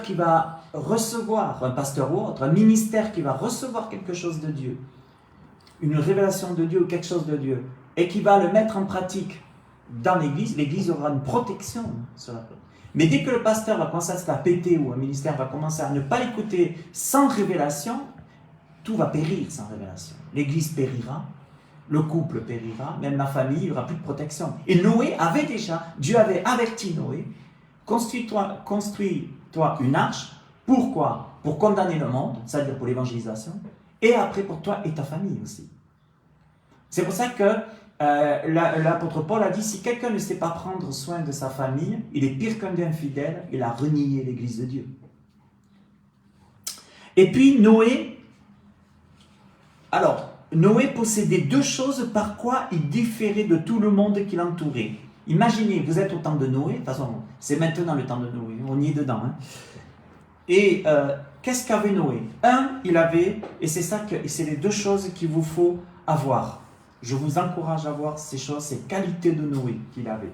qui va recevoir, un pasteur ou autre, un ministère qui va recevoir quelque chose de Dieu, une révélation de Dieu ou quelque chose de Dieu, et qui va le mettre en pratique dans l'église aura une protection sur la place. Mais dès que le pasteur va commencer à se la péter ou un ministère va commencer à ne pas l'écouter sans révélation, tout va périr sans révélation. L'église périra, le couple périra, même la famille, il n'y aura plus de protection. Et Noé avait déjà, Dieu avait averti Noé, construis-toi une arche. Pourquoi? Pour condamner le monde, c'est-à-dire pour l'évangélisation, et après pour toi et ta famille aussi. C'est pour ça que l'apôtre Paul a dit, si quelqu'un ne sait pas prendre soin de sa famille, il est pire qu'un infidèle, il a renié l'église de Dieu. Et puis Noé possédait deux choses par quoi il différait de tout le monde qui l'entourait. Imaginez, vous êtes au temps de Noé, de toute façon, c'est maintenant le temps de Noé, on y est dedans. Hein. Et qu'est-ce qu'avait Noé? Il avait, et c'est les deux choses qu'il vous faut avoir. Je vous encourage à voir ces choses, ces qualités de Noé qu'il avait.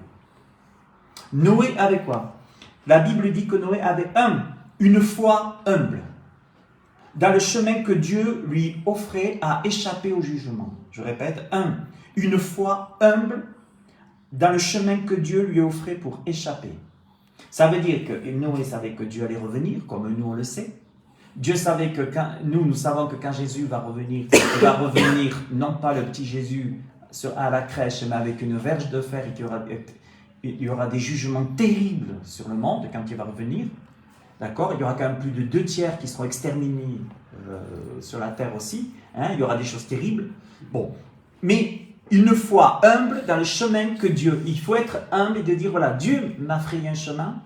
Noé avait quoi? La Bible dit que Noé avait une foi humble, dans le chemin que Dieu lui offrait à échapper au jugement. Je répète, une foi humble, dans le chemin que Dieu lui offrait pour échapper. Ça veut dire que Noé savait que Dieu allait revenir, comme nous on le sait. Dieu savait que nous savons que quand Jésus va revenir, il va revenir non pas le petit Jésus à la crèche, mais avec une verge de fer, et qu'il y aura des jugements terribles sur le monde quand il va revenir. D'accord? Il y aura quand même plus de 2/3 qui seront exterminés sur la terre aussi. Hein? Il y aura des choses terribles. Bon, mais une foi humble dans le chemin que Dieu. Il faut être humble et de dire, voilà, Dieu m'a frayé un chemin.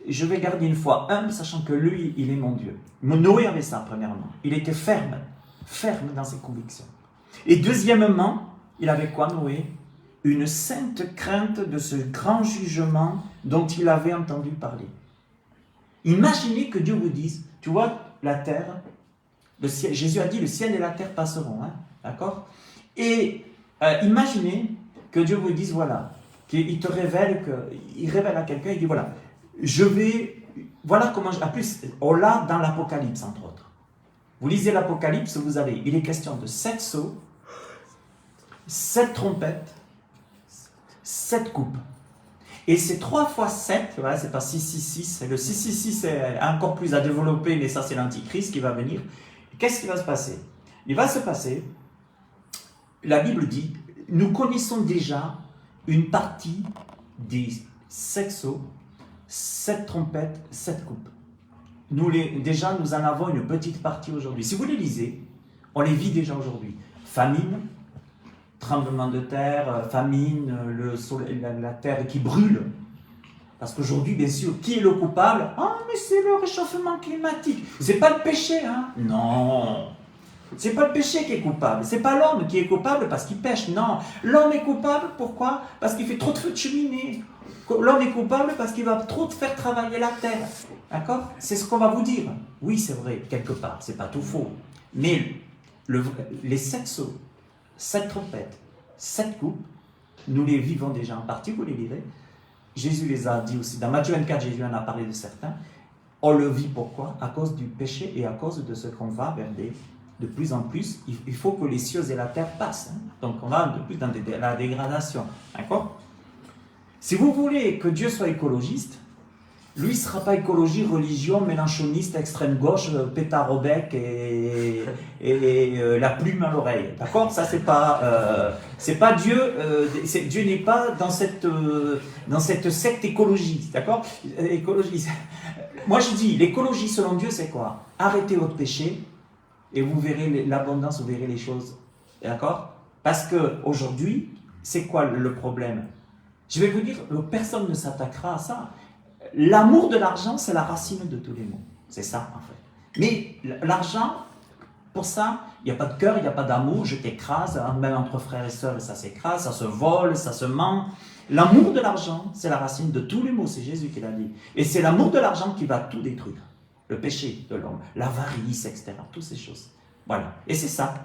Je vais garder une foi humble, sachant que lui, il est mon Dieu. Noé avait ça, premièrement. Il était ferme dans ses convictions. Et deuxièmement, il avait quoi, Noé? Une sainte crainte de ce grand jugement dont il avait entendu parler. Imaginez que Dieu vous dise, tu vois, la terre, le ciel, Jésus a dit, le ciel et la terre passeront, hein, d'accord? Et imaginez que Dieu vous dise, voilà, qu'il te révèle, il révèle à quelqu'un, il dit, voilà, voilà comment, en plus, on l'a dans l'Apocalypse, entre autres. Vous lisez l'Apocalypse, il est question de 7 sceaux, 7 trompettes, 7 coupes. Et c'est 3 fois 7, voilà, c'est pas 666, le 666 c'est encore plus à développer, mais ça c'est l'Antichrist qui va venir. Qu'est-ce qui va se passer? Il va se passer, la Bible dit, nous connaissons déjà une partie des 7 sceaux, 7 trompettes, 7 coupes. Déjà, nous en avons une petite partie aujourd'hui. Si vous les lisez, on les vit déjà aujourd'hui. Famine, tremblement de terre, famine, le soleil, la terre qui brûle. Parce qu'aujourd'hui, bien sûr, qui est le coupable? Ah, mais c'est le réchauffement climatique. C'est pas le péché, hein? Non. C'est pas le péché qui est coupable. C'est pas l'homme qui est coupable parce qu'il pêche. Non. L'homme est coupable, pourquoi? Parce qu'il fait trop de feux de cheminée. L'homme est coupable parce qu'il va trop faire travailler la terre. D'accord? C'est ce qu'on va vous dire. Oui, c'est vrai, quelque part. C'est pas tout faux. Mais les 7 sceaux, 7 trompettes, 7 coupes, nous les vivons déjà en partie, vous les lirez. Jésus les a dit aussi. Dans Matthieu 24, Jésus en a parlé de certains. On le vit pourquoi? À cause du péché et à cause de ce qu'on va vers de plus en plus. Il faut que les cieux et la terre passent. Hein? Donc on va de plus dans la dégradation. D'accord? Si vous voulez que Dieu soit écologiste, lui, il ne sera pas écologie, religion, mélanchoniste, extrême gauche, pétard au bec et la plume à l'oreille. D'accord? Ça, c'est pas Dieu. Dieu n'est pas dans cette secte écologiste. D'accord? Écologie. Moi, je dis, l'écologie selon Dieu, c'est quoi? Arrêtez votre péché et vous verrez l'abondance, vous verrez les choses. D'accord? Parce qu'aujourd'hui, c'est quoi le problème? Je vais vous dire, personne ne s'attaquera à ça. L'amour de l'argent, c'est la racine de tous les maux. C'est ça, en fait. Mais l'argent, pour ça, il n'y a pas de cœur, il n'y a pas d'amour, je t'écrase, même entre frères et sœurs, ça s'écrase, ça se vole, ça se ment. L'amour de l'argent, c'est la racine de tous les maux, c'est Jésus qui l'a dit. Et c'est l'amour de l'argent qui va tout détruire. Le péché de l'homme, l'avarice, etc. Toutes ces choses. Voilà. Et c'est ça.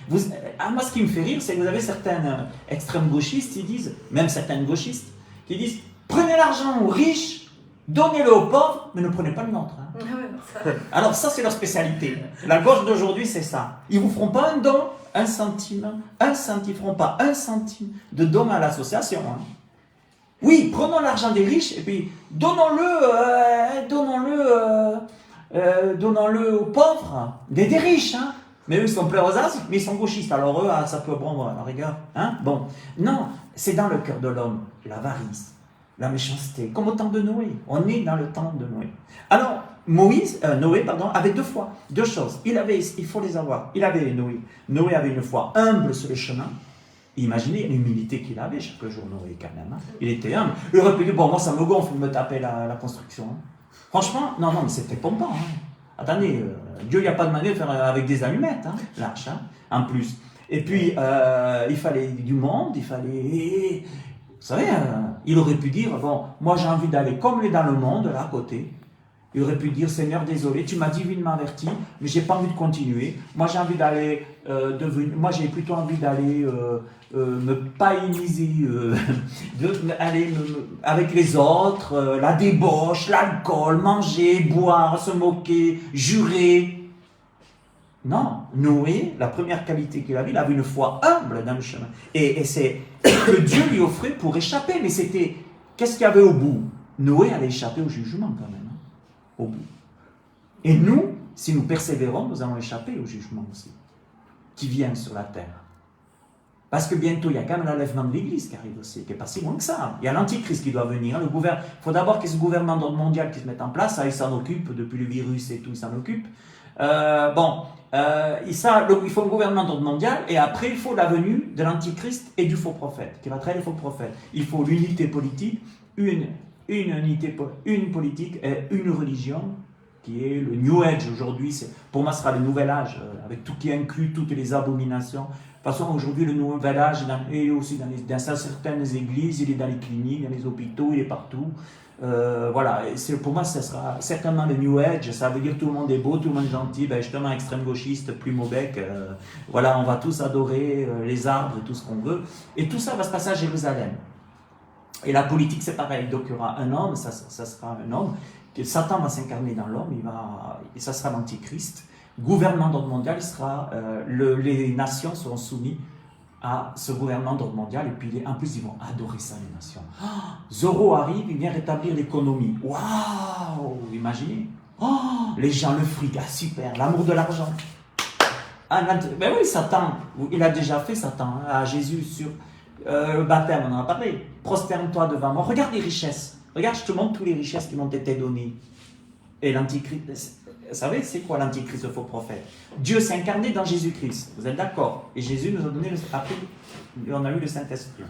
Moi, ce qui me fait rire, c'est que vous avez certains extrêmes gauchistes, ils disent, même certaines gauchistes, qui disent, prenez l'argent aux riches, donnez-le aux pauvres, mais ne prenez pas le nôtre. Hein. Alors ça, c'est leur spécialité. La gauche d'aujourd'hui, c'est ça. Ils ne vous feront pas un don, un centime, ils ne feront pas un centime de don à l'association. Hein. Oui, prenons l'argent des riches et puis donnons-le aux pauvres, des riches. Hein. Mais eux, ils sont pleins aux as, mais ils sont gauchistes. Alors eux, ça peut prendre la rigueur. Hein. Bon, non, c'est dans le cœur de l'homme, l'avarice. La méchanceté, comme au temps de Noé. On est dans le temps de Noé. Alors, Noé, avait deux fois, deux choses. Il faut les avoir. Noé avait une foi humble sur le chemin. Imaginez l'humilité qu'il avait chaque jour, Noé, quand même. Hein. Il était humble. Il aurait pu dire, bon, moi, ça me gonfle de me taper la construction. Hein. Franchement, non, mais c'était pompant. Hein. Attendez, Dieu, il n'y a pas de manière de faire avec des allumettes, hein, l'arche, hein, en plus. Et puis, il fallait du monde, il fallait... Vous savez, il aurait pu dire, bon, moi j'ai envie d'aller comme les dans le monde, là à côté. Il aurait pu dire, Seigneur, désolé, tu m'as divinement averti, mais j'ai pas envie de continuer. Moi j'ai envie d'aller moi j'ai plutôt envie d'aller me païniser, aller avec les autres, la débauche, l'alcool, manger, boire, se moquer, jurer. Non, Noé, la première qualité qu'il avait, il avait une foi humble dans le chemin. Et c'est que Dieu lui offrait pour échapper. Mais c'était, qu'est-ce qu'il y avait au bout? Noé allait échapper au jugement quand même, hein, au bout. Et nous, si nous persévérons, nous allons échapper au jugement aussi, qui vient sur la terre. Parce que bientôt, il y a quand même l'enlèvement de l'Église qui arrive aussi, qui n'est pas si loin que ça. Il y a l'antichrist qui doit venir. Il faut d'abord qu'il y ait ce gouvernement d'ordre mondial qui se mette en place. Ça, il s'en occupe, depuis le virus et tout, il s'en occupe. Il faut un gouvernement d'ordre mondial et après il faut la venue de l'antichrist et du faux prophète qui va traiter les faux prophètes. Il faut l'unité politique, une politique et une religion qui est le New Age aujourd'hui. Pour moi, ce sera le nouvel âge avec tout qui inclut toutes les abominations. De toute façon, aujourd'hui, le nouvel âge est aussi dans certaines églises, il est dans les cliniques, dans les hôpitaux, il est partout. Voilà, pour moi, ce sera certainement le New Age. Ça veut dire tout le monde est beau, tout le monde est gentil, justement extrême gauchiste, plume au bec. Voilà, on va tous adorer les arbres et tout ce qu'on veut. Et tout ça va se passer à Jérusalem. Et la politique, c'est pareil. Donc, il y aura un homme, ça sera un homme. Satan va s'incarner dans l'homme, et ça sera l'antichrist. Gouvernement d'ordre mondial, les nations seront soumises à ce gouvernement d'ordre mondial, et puis en plus ils vont adorer ça, les nations. Zorro arrive, il vient rétablir l'économie. Waouh, imaginez. Les gens, le fric, super, l'amour de l'argent. Ben oui, Satan, il a déjà fait Satan à Jésus sur le baptême, on en a parlé. Prosterne-toi devant moi, regarde les richesses. Regarde, je te montre toutes les richesses qui m'ont été données. Et l'antichrist, vous savez, c'est quoi l'antichrist, le faux prophète? Dieu s'est incarné dans Jésus-Christ. Vous êtes d'accord? Et Jésus nous a donné, après, on a eu le Saint-Esprit.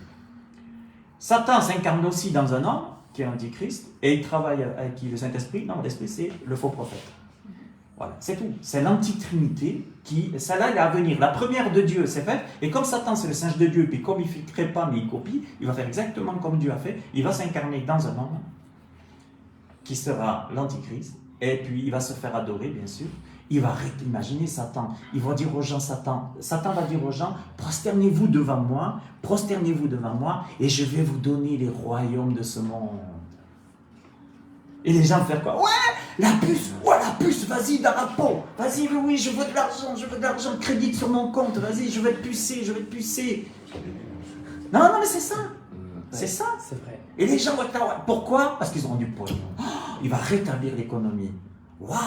Satan s'incarne aussi dans un homme, qui est l'antichrist, et il travaille avec qui? Le Saint-Esprit? Non, l'Esprit, c'est le faux prophète. Voilà, c'est tout. C'est l'antitrinité celle-là, elle est à venir. La première de Dieu, c'est fait. Et comme Satan, c'est le singe de Dieu, puis comme il ne crée pas, mais il copie, il va faire exactement comme Dieu a fait. Il va s'incarner dans un homme qui sera l'antichrist. Et puis, il va se faire adorer, bien sûr. Il va imaginer Satan. Il va dire aux gens, Satan va dire aux gens, prosternez-vous devant moi, et je vais vous donner les royaumes de ce monde. Et les gens vont faire quoi? Ouais, la puce, vas-y, dans la peau. Vas-y, oui, je veux de l'argent, crédit sur mon compte, vas-y, je vais te pucer. Non, mais c'est ça. C'est ça. C'est vrai. Et les gens vont être là, pourquoi? Parce qu'ils auront du pognon. il va rétablir l'économie. Waouh!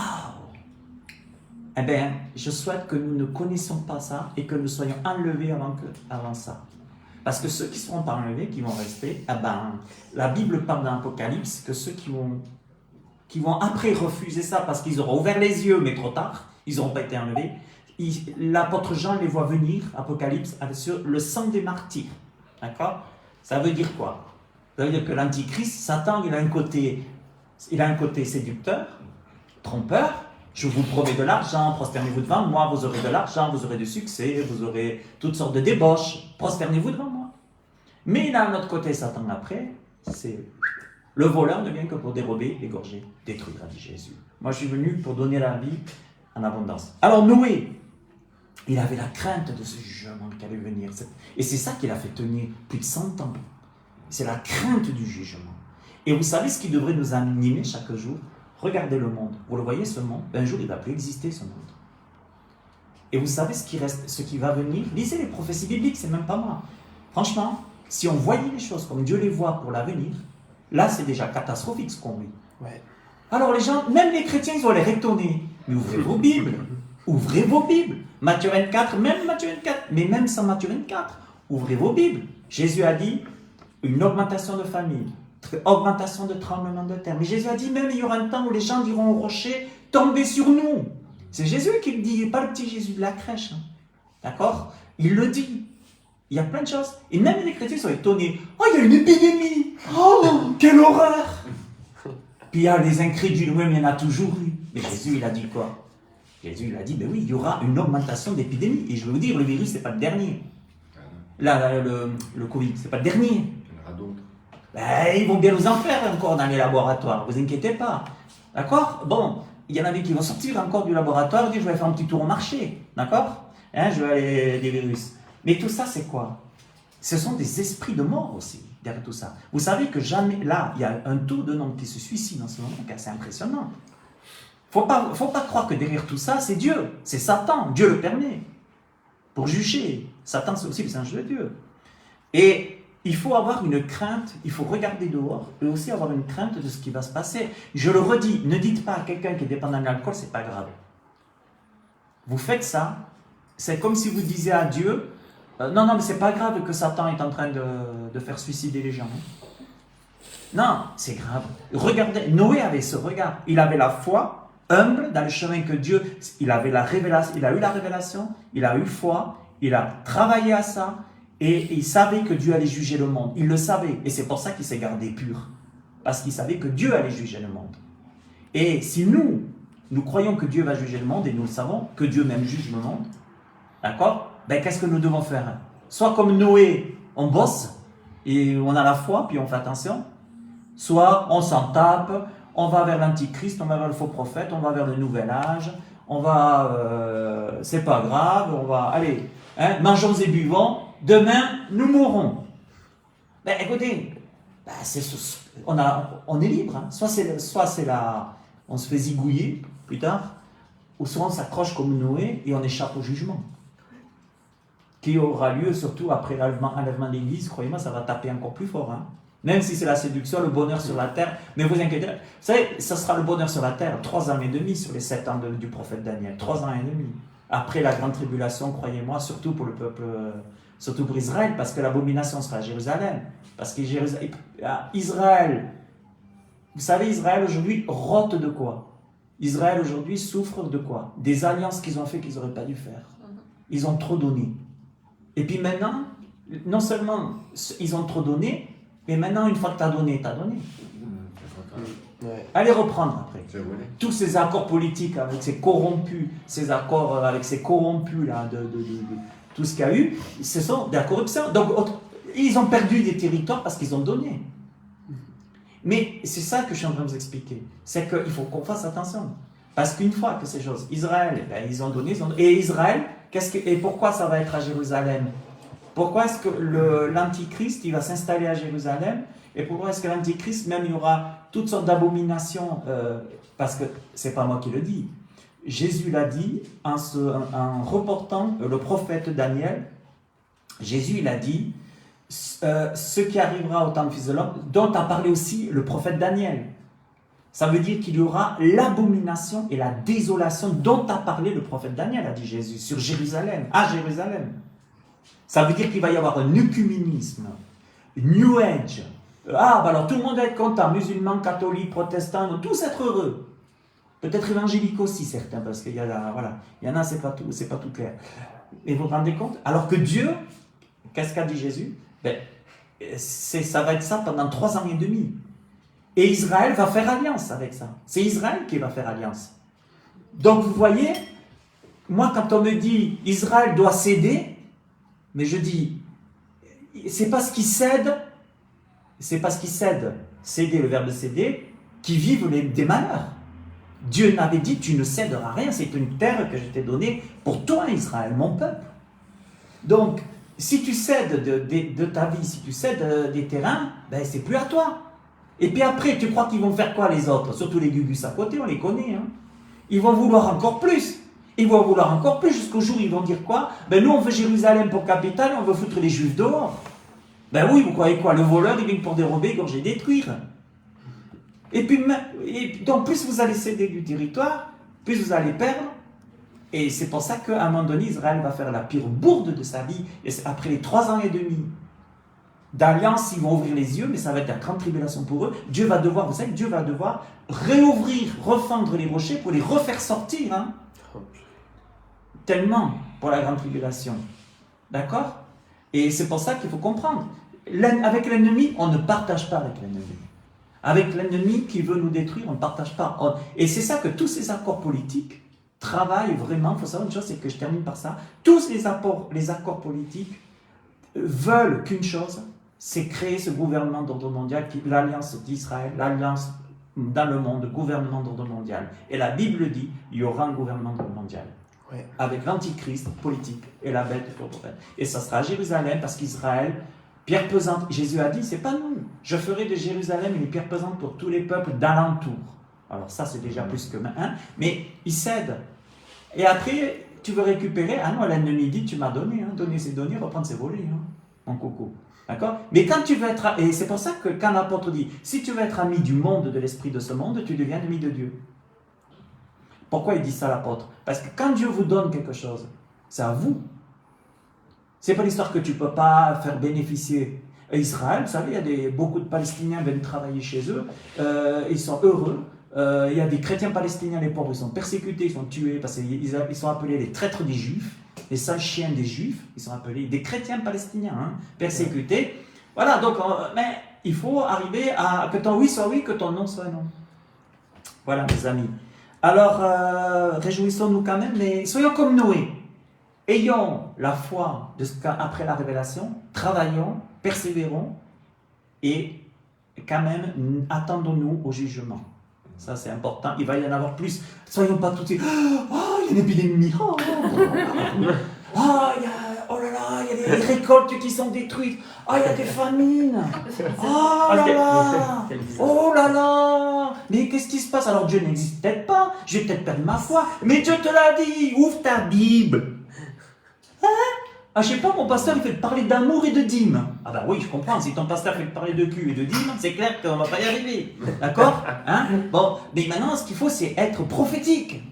Eh bien, je souhaite que nous ne connaissions pas ça et que nous soyons enlevés avant ça. Parce que ceux qui ne seront pas enlevés, qui vont rester, eh ben, la Bible parle dans l'Apocalypse que ceux qui vont après refuser ça parce qu'ils auront ouvert les yeux, mais trop tard, ils n'auront pas été enlevés. L'apôtre Jean les voit venir, Apocalypse, sur le sang des martyrs. D'accord? Ça veut dire quoi? Ça veut dire que l'Antichrist, Satan, il a un côté séducteur, trompeur. Je vous promets de l'argent, prosternez-vous devant moi, vous aurez de l'argent, vous aurez du succès, vous aurez toutes sortes de débauches, prosternez-vous devant moi. Mais il a un autre côté, Satan, après, c'est le voleur ne vient que pour dérober, égorger, détruire, a dit Jésus. Moi, je suis venu pour donner la vie en abondance. Alors, Noé, il avait la crainte de ce jugement qui allait venir. Et c'est ça qui l'a fait tenir plus de 100 ans. C'est la crainte du jugement. Et vous savez ce qui devrait nous animer chaque jour? Regardez le monde. Vous le voyez, ce monde? Un jour, il ne va plus exister, ce monde. Et vous savez ce qui reste, ce qui va venir? Lisez les prophéties bibliques, c'est même pas moi. Franchement, si on voyait les choses comme Dieu les voit pour l'avenir, là, c'est déjà catastrophique ce qu'on vit. Ouais. Alors les gens, même les chrétiens, ils ont l'air étonnés. Mais ouvrez vos Bibles. Ouvrez vos Bibles. Matthieu 24, même Matthieu 24, mais même sans Matthieu 24, ouvrez vos Bibles. Jésus a dit une augmentation de famille, augmentation de tremblement de terre. Mais Jésus a dit même il y aura un temps où les gens diront au rocher, tombez sur nous. C'est Jésus qui le dit, pas le petit Jésus de la crèche. Hein. D'accord? Il le dit. Il y a plein de choses. Et même les chrétiens sont étonnés. Oh, il y a une épidémie. Oh, quelle horreur. Puis il y a les incrédules. Oui, mais il y en a toujours eu. Mais Jésus, il a dit quoi? Jésus, il a dit, ben oui, il y aura une augmentation d'épidémie. Et je vais vous dire, le virus, c'est pas le dernier. Là, le Covid, c'est pas le dernier. Il y en aura d'autres. Ben, ils vont bien nous en faire encore dans les laboratoires. Vous inquiétez pas. D'accord? Bon, il y en a qui vont sortir encore du laboratoire et dire, je vais faire un petit tour au marché. D'accord? Hein, je vais aller des virus. Mais tout ça, c'est quoi? Ce sont des esprits de mort aussi, derrière tout ça. Vous savez que jamais, là, il y a un taux de nombre qui se suicident en ce moment, qui est assez impressionnant. Faut pas croire que derrière tout ça, c'est Dieu, c'est Satan. Dieu le permet pour juger. Satan, c'est aussi le singe de Dieu. Et il faut avoir une crainte, il faut regarder dehors et aussi avoir une crainte de ce qui va se passer. Je le redis, ne dites pas à quelqu'un qui est dépendant de l'alcool, c'est pas grave. Vous faites ça, c'est comme si vous disiez à Dieu, non, mais c'est pas grave que Satan est en train de faire suicider les gens. Non, c'est grave. Regardez, Noé avait ce regard. Il avait la foi, humble, dans le chemin que Dieu... Il avait la révélation, il a eu la révélation, il a eu foi, il a travaillé à ça, et il savait que Dieu allait juger le monde. Il le savait, et c'est pour ça qu'il s'est gardé pur. Parce qu'il savait que Dieu allait juger le monde. Et si nous croyons que Dieu va juger le monde, et nous le savons, que Dieu même juge le monde, d'accord? Ben, qu'est-ce que nous devons faire? Soit comme Noé, on bosse, et on a la foi, puis on fait attention. Soit on s'en tape, on va vers l'antichrist, on va vers le faux prophète, on va vers le nouvel âge, on va, c'est pas grave, on va, allez, hein, mangeons et buvons, demain nous mourrons. Ben écoutez, ben, on est libre, hein. Soit c'est on se fait zigouiller plus tard, ou soit on s'accroche comme Noé et on échappe au jugement. Qui aura lieu surtout après l'enlèvement de l'Église, croyez-moi, ça va taper encore plus fort. Hein. Même si c'est la séduction, le bonheur sur la terre, mais vous inquiétez pas, vous savez, ça sera le bonheur sur la terre, 3 ans et demi sur les 7 ans du prophète Daniel, 3 ans et demi. Après la grande tribulation, croyez-moi, surtout pour le peuple, surtout pour Israël, parce que l'abomination sera à Jérusalem. Parce que Israël, vous savez, Israël aujourd'hui rote de quoi? Israël aujourd'hui souffre de quoi? Des alliances qu'ils ont fait qu'ils n'auraient pas dû faire. Ils ont trop donné. Et puis maintenant, non seulement ils ont trop donné, mais maintenant, une fois que tu as donné, tu as donné. Allez reprendre après. Tous ces accords politiques avec ces corrompus, ces accords avec ces corrompus, là, de tout ce qu'il y a eu, ce sont de la corruption. Donc, ils ont perdu des territoires parce qu'ils ont donné. Mais c'est ça que je suis en train de vous expliquer. C'est qu'il faut qu'on fasse attention. Parce qu'une fois que ces choses, Israël, ben, ils ont donné, et Israël, et pourquoi ça va être à Jérusalem? Pourquoi est-ce que l'Antichrist, il va s'installer à Jérusalem? Et pourquoi est-ce que l'Antichrist, même il y aura toutes sortes d'abominations, parce que c'est pas moi qui le dis. Jésus l'a dit en reportant le prophète Daniel. Jésus, il a dit, ce qui arrivera au temps du Fils de l'homme, dont a parlé aussi le prophète Daniel. Ça veut dire qu'il y aura l'abomination et la désolation dont a parlé le prophète Daniel, a dit Jésus, sur Jérusalem, à Jérusalem. Ça veut dire qu'il va y avoir un œcuménisme, New Age. Ah, bah alors tout le monde va être content, musulmans, catholiques, protestants, ils vont tous être heureux. Peut-être évangéliques aussi, certains, parce qu'il y en a, c'est pas tout clair. Et vous vous rendez compte? Alors que Dieu, qu'est-ce qu'a dit Jésus? Ça va être ça pendant 3 ans et demi. Et Israël va faire alliance avec ça. C'est Israël qui va faire alliance. Donc vous voyez, moi quand on me dit Israël doit céder, mais je dis, c'est parce qu'il cède, céder, le verbe céder, qui vivent des malheurs. Dieu n'avait dit, tu ne céderas rien, c'est une terre que je t'ai donnée pour toi Israël, mon peuple. Donc, si tu cèdes de ta vie, si tu cèdes des terrains, c'est plus à toi. Et puis après, tu crois qu'ils vont faire quoi les autres? Surtout les gugus à côté, on les connaît. Hein. Ils vont vouloir encore plus. Ils vont vouloir encore plus jusqu'au jour où ils vont dire quoi? Nous on veut Jérusalem pour capitale, on veut foutre les Juifs dehors. Oui, vous croyez quoi? Le voleur, il vient pour dérober, égorger, détruire. Et puis, donc plus vous allez céder du territoire, plus vous allez perdre. Et c'est pour ça qu'à un moment donné, Israël va faire la pire bourde de sa vie. Et après les 3 ans et demi d'alliance, ils vont ouvrir les yeux, mais ça va être la grande tribulation pour eux. Dieu va devoir réouvrir, refendre les rochers pour les refaire sortir. Hein. Tellement pour la grande tribulation. D'accord? Et c'est pour ça qu'il faut comprendre. Avec l'ennemi, on ne partage pas avec l'ennemi. Avec l'ennemi qui veut nous détruire, on ne partage pas. Et c'est ça que tous ces accords politiques travaillent vraiment. Il faut savoir une chose, c'est que je termine par ça. Tous les accords politiques veulent qu'une chose, c'est créer ce gouvernement d'ordre mondial, l'alliance d'Israël, l'alliance dans le monde, gouvernement d'ordre mondial. Et la Bible dit, il y aura un gouvernement d'ordre mondial. Ouais. Avec l'antichrist politique et la bête de prophète. Et ça sera à Jérusalem parce qu'Israël, pierre pesante, Jésus a dit, c'est pas nous. Je ferai de Jérusalem une pierre pesante pour tous les peuples d'alentour. Alors ça, c'est déjà plus que un, mais il cède. Et après, tu veux récupérer, ah non, l'ennemi dit, tu m'as donné, hein, donner c'est donner, reprendre c'est voler, hein, mon coco. D'accord? Mais quand tu veux être, et c'est pour ça que quand l'apôtre dit, si tu veux être ami du monde, de l'esprit de ce monde, tu deviens ami de Dieu. Pourquoi il dit ça l'apôtre? Parce que quand Dieu vous donne quelque chose, c'est à vous. C'est pas l'histoire que tu peux pas faire bénéficier Israël. Vous savez, il y a beaucoup de Palestiniens qui viennent travailler chez eux, ils sont heureux. Il y a des chrétiens palestiniens, les pauvres, ils sont persécutés, ils sont tués parce qu'ils sont appelés les traîtres des Juifs, les sales chiens des Juifs, ils sont appelés des chrétiens palestiniens, hein, persécutés. Voilà, donc, mais il faut arriver à que ton oui soit oui, que ton non soit non. Voilà, mes amis. Alors, réjouissons-nous quand même, mais soyons comme Noé. Ayons la foi après la révélation, travaillons, persévérons, et quand même, attendons-nous au jugement. Ça, c'est important. Il va y en avoir plus. Soyons pas tout de suite. Oh, il y a une épidémie. Oh là là, il y a des récoltes qui sont détruites. Oh, il y a des famines. Oh là là. Oh là là. Mais qu'est-ce qui se passe? Alors Dieu n'existe peut-être pas. Je vais peut-être perdre ma foi. Mais Dieu te l'a dit. Ouvre ta Bible. Hein? Ah, je sais pas, mon pasteur, il fait parler d'amour et de dîmes. Ah bah oui, je comprends, si ton pasteur fait parler de cul et de dîmes, c'est clair qu'on va pas y arriver. D'accord? Hein? Bon, mais maintenant, ce qu'il faut, c'est être prophétique.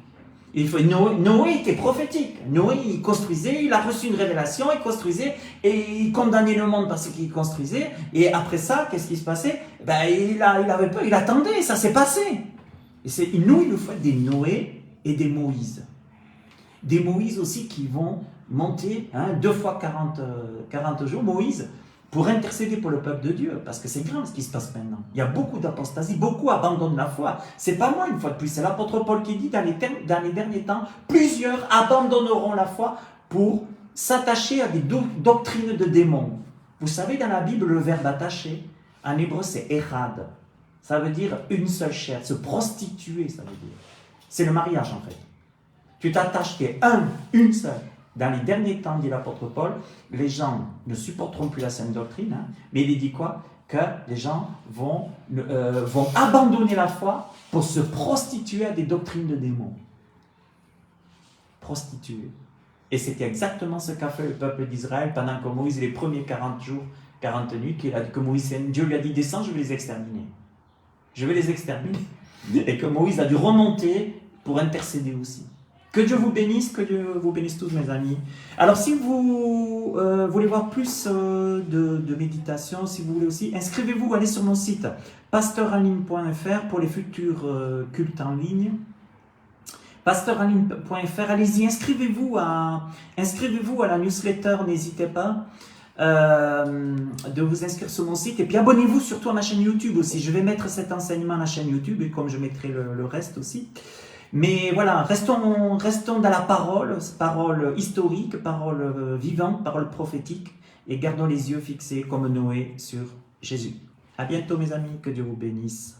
Il faut, Noé était prophétique. Noé, il construisait, il a reçu une révélation, il construisait, et il condamnait le monde parce qu'il construisait, et après ça, qu'est-ce qui se passait? Ben, il avait peur, il attendait, ça s'est passé. Et nous, il nous faut des Noé et des Moïse. Des Moïse aussi qui vont monter 2 fois 40 jours, Moïse, pour intercéder pour le peuple de Dieu, parce que c'est grave ce qui se passe maintenant. Il y a beaucoup d'apostasie, beaucoup abandonnent la foi. C'est pas moi une fois de plus, c'est l'apôtre Paul qui dit dans les derniers temps, plusieurs abandonneront la foi pour s'attacher à des doctrines de démons. Vous savez, dans la Bible, le verbe attacher, en hébreu, c'est echad. Ça veut dire une seule chair, se prostituer, ça veut dire. C'est le mariage en fait. Tu t'attaches, tu es une seule. Dans les derniers temps, dit l'apôtre Paul, les gens ne supporteront plus la saine doctrine, hein, mais il dit quoi? Que les gens vont abandonner la foi pour se prostituer à des doctrines de démons. Prostituer. Et c'était exactement ce qu'a fait le peuple d'Israël pendant que Moïse, les premiers 40 jours, 40 nuits, Dieu lui a dit, descends, je vais les exterminer. je vais les exterminer. Et que Moïse a dû remonter pour intercéder aussi. Que Dieu vous bénisse, que Dieu vous bénisse tous mes amis. Alors si vous voulez voir plus de méditation, si vous voulez aussi, inscrivez-vous, allez sur mon site pasteuraligne.fr pour les futurs cultes en ligne. Pasteuraligne.fr, allez-y, inscrivez-vous à la newsletter, n'hésitez pas de vous inscrire sur mon site. Et puis abonnez-vous surtout à ma chaîne YouTube aussi. Je vais mettre cet enseignement à la chaîne YouTube, et comme je mettrai le reste aussi. Mais voilà, restons dans la parole historique, parole vivante, parole prophétique, et gardons les yeux fixés comme Noé sur Jésus. À bientôt mes amis, que Dieu vous bénisse.